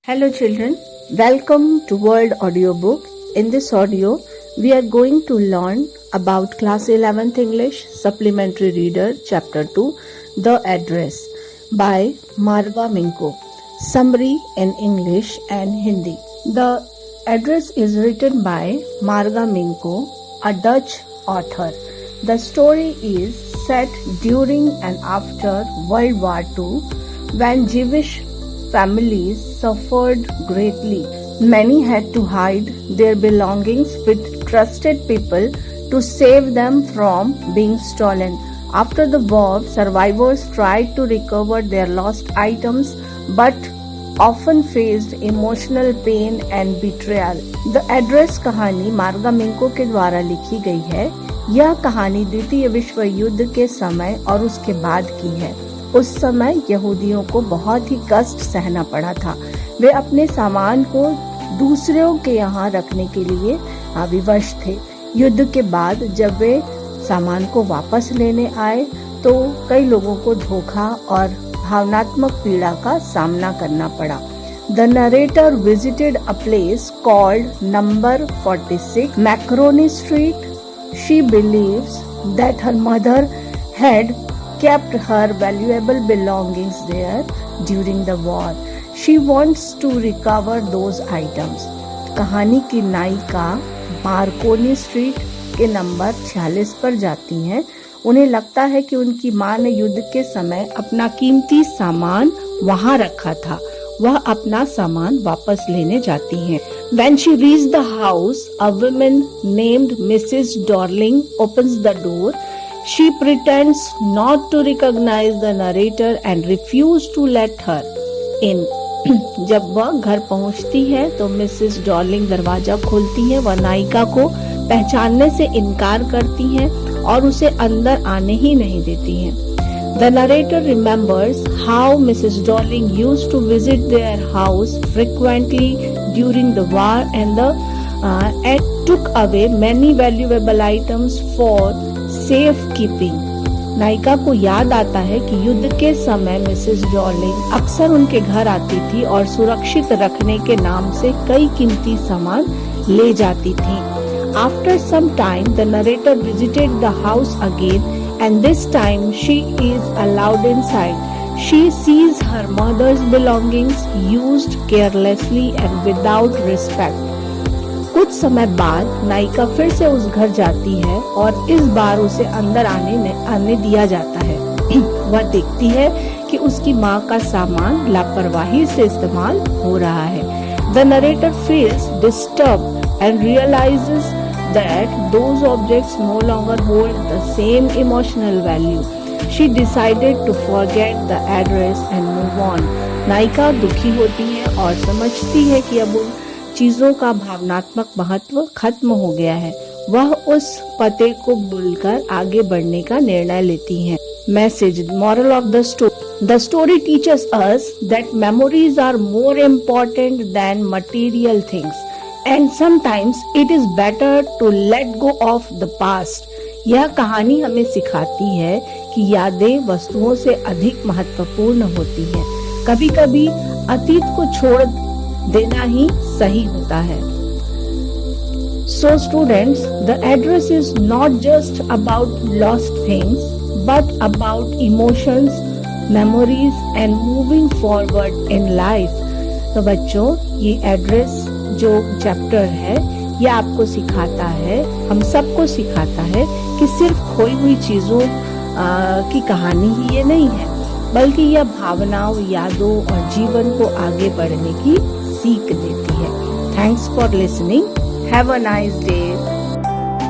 Hello children, welcome to World Audiobook. In this audio, we are going to learn about Class 11th English Supplementary Reader Chapter 2, The Address by Marga Minko. Summary in English and Hindi. The Address is written by Marga Minko, a Dutch author. The story is set during and after World War II when Jewish families suffered greatly. Many had to hide their belongings with trusted people to save them from being stolen. After the war, survivors tried to recover their lost items but often faced emotional pain and betrayal. The Address कहानी मार्गा मिंको के द्वारा लिखी गई है। यह कहानी द्वितीय विश्व युद्ध के समय और उसके बाद की है। उस समय यहूदियों को बहुत ही कष्ट सहना पड़ा था। वे अपने सामान को दूसरों के यहाँ रखने के लिए विवश थे। युद्ध के बाद जब वे सामान को वापस लेने आए तो कई लोगों को धोखा और भावनात्मक पीड़ा का सामना करना पड़ा। The narrator visited a place called number 46 Macaroni Street. She believes that her mother had kept her valuable belongings there during the war. She wants to recover those items. कहानी की नायिका मार्कोनी स्ट्रीट के number 46 पर जाती हैं। उन्हें लगता है कि उनकी मां ने युद्ध के समय अपना कीमती सामान वहां रखा था। वह अपना सामान वापस लेने जाती हैं। When she reaches the house, a woman named Mrs. Dorling opens the door. She pretends not to recognize the narrator and refuse to let her in. जब वह घर पहुंचती है तो मिसेस डॉर्लिंग दरवाजा खोलती है। वह नायिका को पहचानने से इनकार करती हैं और उसे अंदर आने ही नहीं देती हैं। The narrator remembers how Mrs. Dorling used to visit their house frequently during the war and took away many valuable items for safe keeping. नायिका को याद आता है कि युद्ध के समय मिसेस डॉर्लिंग अक्सर उनके घर आती थी और सुरक्षित रखने के नाम से कई कीमती सामान ले जाती थी। After some time, the narrator visited the house again, and this time she is allowed inside. She sees her mother's belongings used carelessly and without respect. कुछ समय बाद नायिका फिर से उस घर जाती है और इस बार उसे अंदर आने दिया जाता है। वह देखती है कि उसकी माँ का सामान लापरवाही से इस्तेमाल हो रहा है। The narrator feels disturbed and realizes that those objects no longer hold the same emotional value. She decided to forget the address and move on. नायिका दुखी होती है और समझती है कि अब उन चीजों का भावनात्मक महत्व खत्म हो गया है। वह उस पते को भूलकर आगे बढ़ने का निर्णय लेती है। Message, moral of the story. The story teaches us that memories are more important than material things, and sometimes it is better to let go of the past. यह कहानी हमें सिखाती है कि यादें वस्तुओं से अधिक महत्वपूर्ण होती हैं। कभी-कभी अतीत को छोड़ देना ही सही होता है। So students, the address is not just about lost things, but about emotions, memories and moving forward in life. तो बच्चों, ये एड्रेस जो चैप्टर है, ये आपको सिखाता है, हम सबको सिखाता है कि सिर्फ खोई हुई चीजों की कहानी ही ये नहीं है, बल्कि यह भावनाओं, यादों और जीवन को आगे बढ़ने की सीख देती है। Thanks for listening. Have a nice day.